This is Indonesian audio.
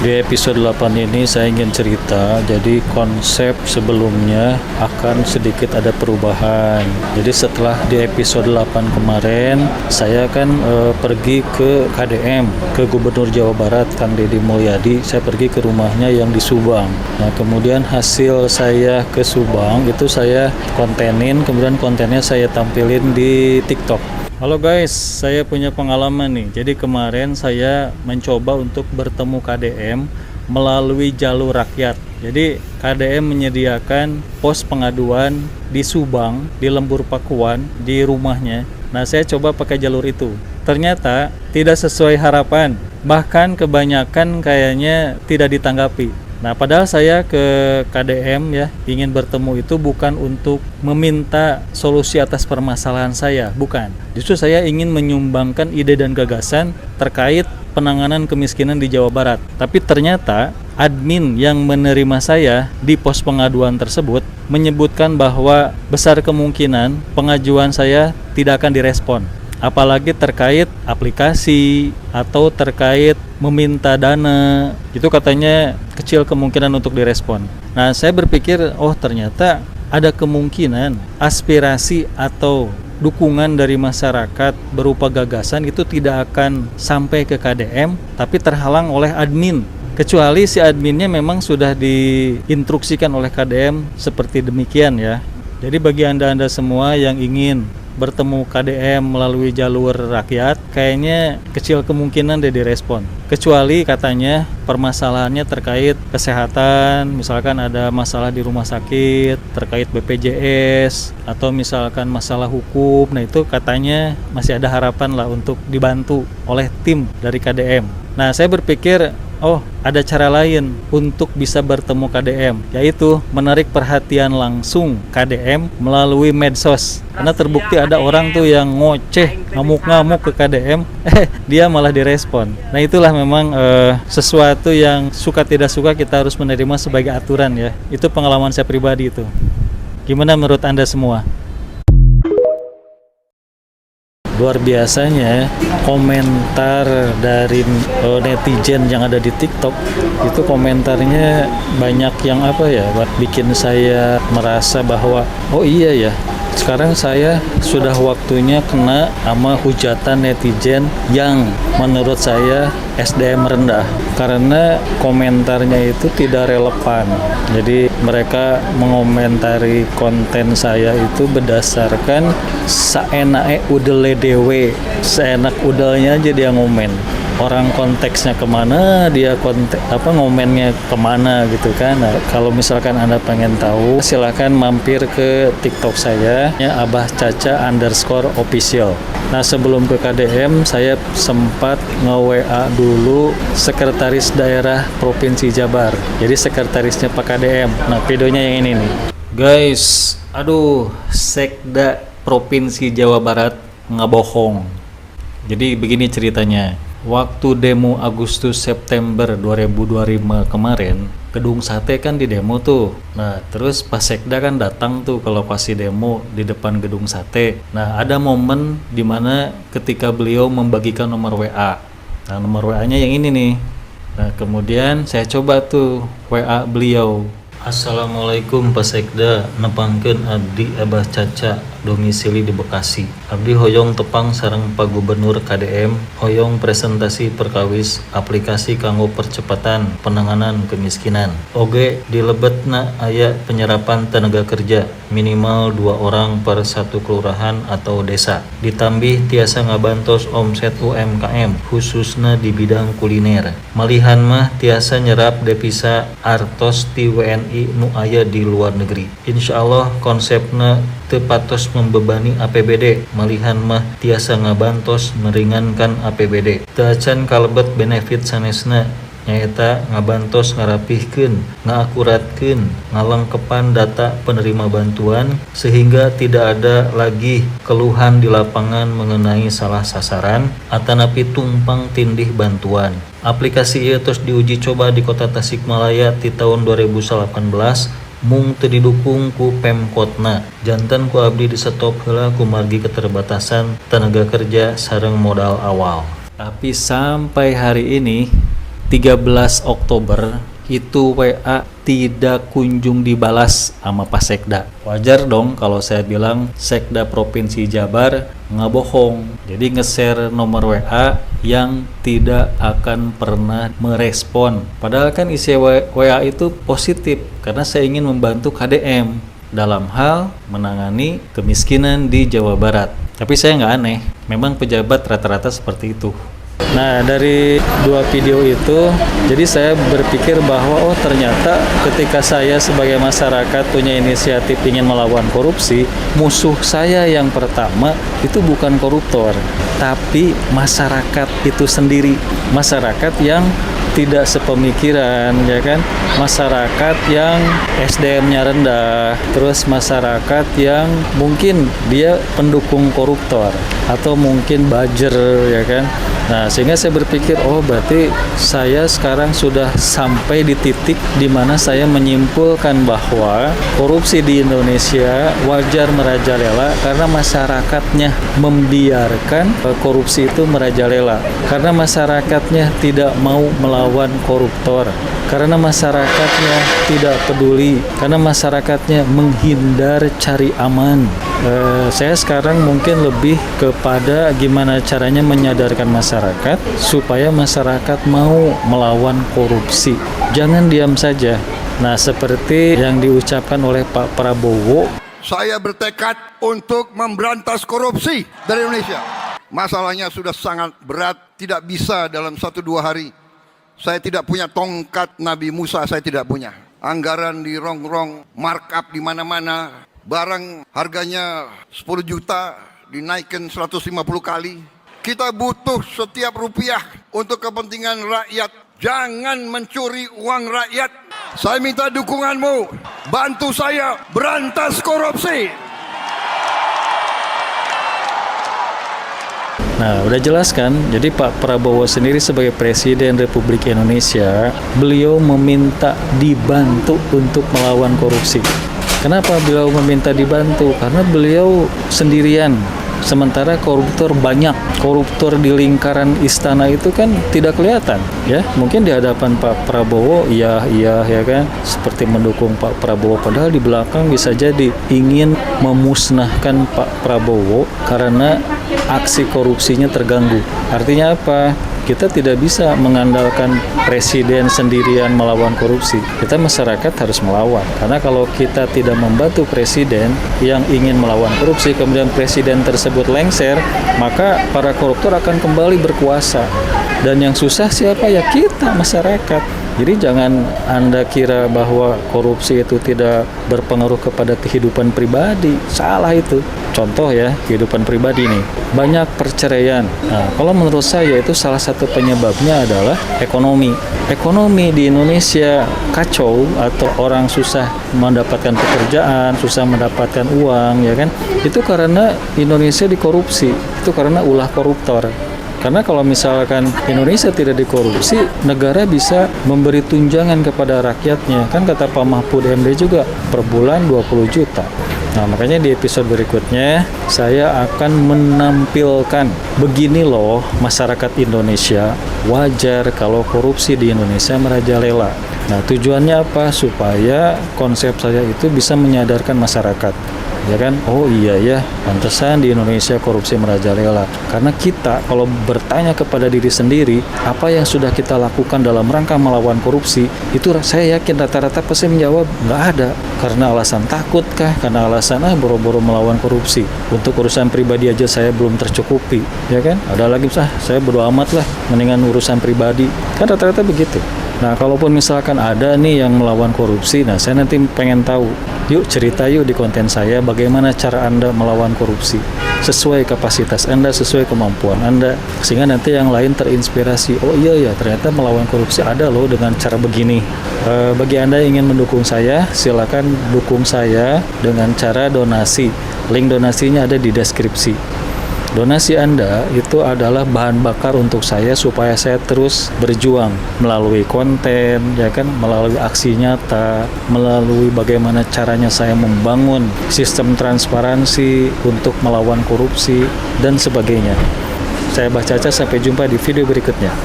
Di episode 8 ini saya ingin cerita, jadi konsep sebelumnya akan sedikit ada perubahan. Jadi setelah di episode 8 kemarin, saya kan pergi ke KDM, ke Gubernur Jawa Barat, Kang Deddy Mulyadi. Saya pergi ke rumahnya yang di Subang. Nah, kemudian hasil saya ke Subang, itu saya kontenin, kemudian kontennya saya tampilin di TikTok. Halo guys, saya punya pengalaman nih. Jadi kemarin saya mencoba untuk bertemu KDM melalui jalur rakyat. Jadi KDM menyediakan pos pengaduan di Subang, di Lembur Pakuan, di rumahnya. Nah, saya coba pakai jalur itu. Ternyata tidak sesuai harapan. Bahkan kebanyakan kayaknya tidak ditanggapi. Nah, padahal saya ke KDM ya, ingin bertemu itu bukan untuk meminta solusi atas permasalahan saya, bukan. Justru saya ingin menyumbangkan ide dan gagasan terkait penanganan kemiskinan di Jawa Barat. Tapi ternyata admin yang menerima saya di pos pengaduan tersebut menyebutkan bahwa besar kemungkinan pengajuan saya tidak akan direspon. Apalagi terkait aplikasi atau terkait meminta dana, itu katanya kecil kemungkinan untuk direspon. Nah, saya berpikir, oh ternyata ada kemungkinan aspirasi atau dukungan dari masyarakat berupa gagasan itu tidak akan sampai ke KDM, tapi terhalang oleh admin. Kecuali si adminnya memang sudah diinstruksikan oleh KDM seperti demikian ya. Jadi bagi anda semua yang ingin bertemu KDM melalui jalur rakyat, kayaknya kecil kemungkinan dia direspon. Kecuali katanya permasalahannya terkait kesehatan, misalkan ada masalah di rumah sakit, terkait BPJS, atau misalkan masalah hukum, nah itu katanya masih ada harapan lah untuk dibantu oleh tim dari KDM. Nah, saya berpikir, oh ada cara lain untuk bisa bertemu KDM, yaitu menarik perhatian langsung KDM melalui medsos. Karena terbukti ada orang tuh yang ngoceh, ngamuk-ngamuk ke KDM, dia malah direspon. Nah, itulah memang sesuatu yang suka tidak suka kita harus menerima sebagai aturan ya. Itu pengalaman saya pribadi itu. Gimana menurut Anda semua? Luar biasanya komentar dari netizen yang ada di TikTok, itu komentarnya banyak yang bikin saya merasa bahwa oh iya ya, sekarang saya sudah waktunya kena sama hujatan netizen yang menurut saya SDM rendah, karena komentarnya itu tidak relevan. Jadi mereka mengomentari konten saya itu berdasarkan saenake udele dewe, seenak udelnya aja dia ngomen. Orang konteksnya kemana, dia ngomennya kemana gitu kan. Nah, kalau misalkan Anda pengen tahu, silahkan mampir ke TikTok saya ya, abahcaca_official. Nah, sebelum ke KDM saya sempat nge-WA dulu sekretaris daerah Provinsi Jabar, jadi sekretarisnya Pak KDM. Nah, videonya yang ini nih guys. Aduh, Sekda Provinsi Jawa Barat ngebohong. Jadi begini ceritanya. Waktu demo Agustus September 2025 kemarin, Gedung Sate kan di demo tuh. Nah, terus Pak Sekda kan datang tuh ke lokasi demo di depan Gedung Sate. Nah, ada momen dimana ketika beliau membagikan nomor WA. Nah, nomor WA-nya yang ini nih. Nah, kemudian saya coba tuh WA beliau. Assalamualaikum Pak Sekda, nepangkeun abdi Abah Caca, domisili di Bekasi. Abdi hoyong tepang sareng Pak Gubernur KDM, hoyong presentasi perkawis aplikasi kanggo percepatan penanganan kemiskinan. Oge di Lebetna aya penyerapan tenaga kerja minimal 2 orang per 1 kelurahan atau desa. Ditambih tiasa ngabantos omset UMKM khususna di bidang kuliner. Malihan mah tiasa nyerap devisa artos ti WNI nu aya di luar negeri. Insyaallah konsepna teu patos membebani APBD, malihan mah tiasa ngabantos meringankan APBD. Teu acan kalebet benefit sanesna, nyaeta ngabantos ngarapihkeun, ngaakuratkeun, ngalengkepan data penerima bantuan sehingga tidak ada lagi keluhan di lapangan mengenai salah sasaran atanapi tumpang tindih bantuan. Aplikasi ieu tos diuji coba di Kota Tasikmalaya di tahun 2018, mung teu didukung ku Pemkotna. Janten ku abdi disetop heula ku margi keterbatasan tenaga kerja sareng modal awal. Tapi sampai hari ini 13 Oktober itu WA tidak kunjung dibalas sama Pak Sekda. Wajar dong kalau saya bilang Sekda Provinsi Jabar nggak bohong. Jadi nge-share nomor WA yang tidak akan pernah merespon. Padahal kan isi WA itu positif karena saya ingin membantu KDM dalam hal menangani kemiskinan di Jawa Barat. Tapi saya nggak aneh, memang pejabat rata-rata seperti itu. Nah, dari dua video itu, jadi saya berpikir bahwa ternyata ketika saya sebagai masyarakat punya inisiatif ingin melawan korupsi, musuh saya yang pertama itu bukan koruptor, tapi masyarakat itu sendiri. Masyarakat yang tidak sepemikiran, ya kan? Masyarakat yang SDM-nya rendah, terus masyarakat yang mungkin dia pendukung koruptor atau mungkin bajer, ya kan? Nah, sehingga saya berpikir, berarti saya sekarang sudah sampai di titik di mana saya menyimpulkan bahwa korupsi di Indonesia wajar merajalela karena masyarakatnya membiarkan korupsi itu merajalela. Karena masyarakatnya tidak mau melawan koruptor. Karena masyarakatnya tidak peduli. Karena masyarakatnya menghindar cari aman. Saya sekarang mungkin lebih kepada gimana caranya menyadarkan masyarakat supaya masyarakat mau melawan korupsi. Jangan diam saja. Nah, seperti yang diucapkan oleh Pak Prabowo, saya bertekad untuk memberantas korupsi dari Indonesia. Masalahnya sudah sangat berat, tidak bisa dalam 1-2 hari. Saya tidak punya tongkat Nabi Musa, saya tidak punya. Anggaran di rongrong, markup di mana-mana. Barang harganya 10 juta dinaikkan 150 kali. Kita butuh setiap rupiah untuk kepentingan rakyat. Jangan mencuri uang rakyat. Saya minta dukunganmu. Bantu saya berantas korupsi. Nah, udah jelas kan? Jadi Pak Prabowo sendiri sebagai Presiden Republik Indonesia, beliau meminta dibantu untuk melawan korupsi. Kenapa beliau meminta dibantu? Karena beliau sendirian. Sementara koruptor banyak. Koruptor di lingkaran istana itu kan tidak kelihatan, ya. Mungkin di hadapan Pak Prabowo iya ya kan, seperti mendukung Pak Prabowo, padahal di belakang bisa jadi ingin memusnahkan Pak Prabowo karena aksi korupsinya terganggu. Artinya apa? Kita tidak bisa mengandalkan presiden sendirian melawan korupsi. Kita masyarakat harus melawan. Karena kalau kita tidak membantu presiden yang ingin melawan korupsi, kemudian presiden tersebut lengser, maka para koruptor akan kembali berkuasa. Dan yang susah siapa? Ya kita, masyarakat. Jadi jangan Anda kira bahwa korupsi itu tidak berpengaruh kepada kehidupan pribadi. Salah itu. Contoh ya, kehidupan pribadi nih. Banyak perceraian. Nah, kalau menurut saya itu salah satu penyebabnya adalah ekonomi. Ekonomi di Indonesia kacau atau orang susah mendapatkan pekerjaan, susah mendapatkan uang, ya kan? Itu karena Indonesia dikorupsi. Itu karena ulah koruptor. Karena kalau misalkan Indonesia tidak dikorupsi, negara bisa memberi tunjangan kepada rakyatnya. Kan kata Pak Mahfud MD juga, per bulan 20 juta. Nah, makanya di episode berikutnya, saya akan menampilkan begini loh masyarakat Indonesia, wajar kalau korupsi di Indonesia merajalela. Nah, tujuannya apa? Supaya konsep saya itu bisa menyadarkan masyarakat. Ya kan? Oh iya ya, pantesan di Indonesia korupsi merajalela. Karena kita kalau bertanya kepada diri sendiri, apa yang sudah kita lakukan dalam rangka melawan korupsi, itu saya yakin rata-rata pasti menjawab nggak ada. Karena alasan takut kah? Karena alasan boro-boro melawan korupsi. Untuk urusan pribadi aja saya belum tercukupi, ya kan? Ada lagi saya bodo amat lah, mendingan urusan pribadi. Kan rata-rata begitu. Nah, kalaupun misalkan ada nih yang melawan korupsi, nah saya nanti pengen tahu. Yuk cerita yuk di konten saya bagaimana cara Anda melawan korupsi. Sesuai kapasitas Anda, sesuai kemampuan Anda. Sehingga nanti yang lain terinspirasi. Oh iya ya, ternyata melawan korupsi ada loh dengan cara begini. Bagi Anda yang ingin mendukung saya, silakan dukung saya dengan cara donasi. Link donasinya ada di deskripsi. Donasi Anda itu adalah bahan bakar untuk saya supaya saya terus berjuang melalui konten, ya kan, melalui aksi nyata, melalui bagaimana caranya saya membangun sistem transparansi untuk melawan korupsi dan sebagainya. Saya Bah Caca, sampai jumpa di video berikutnya.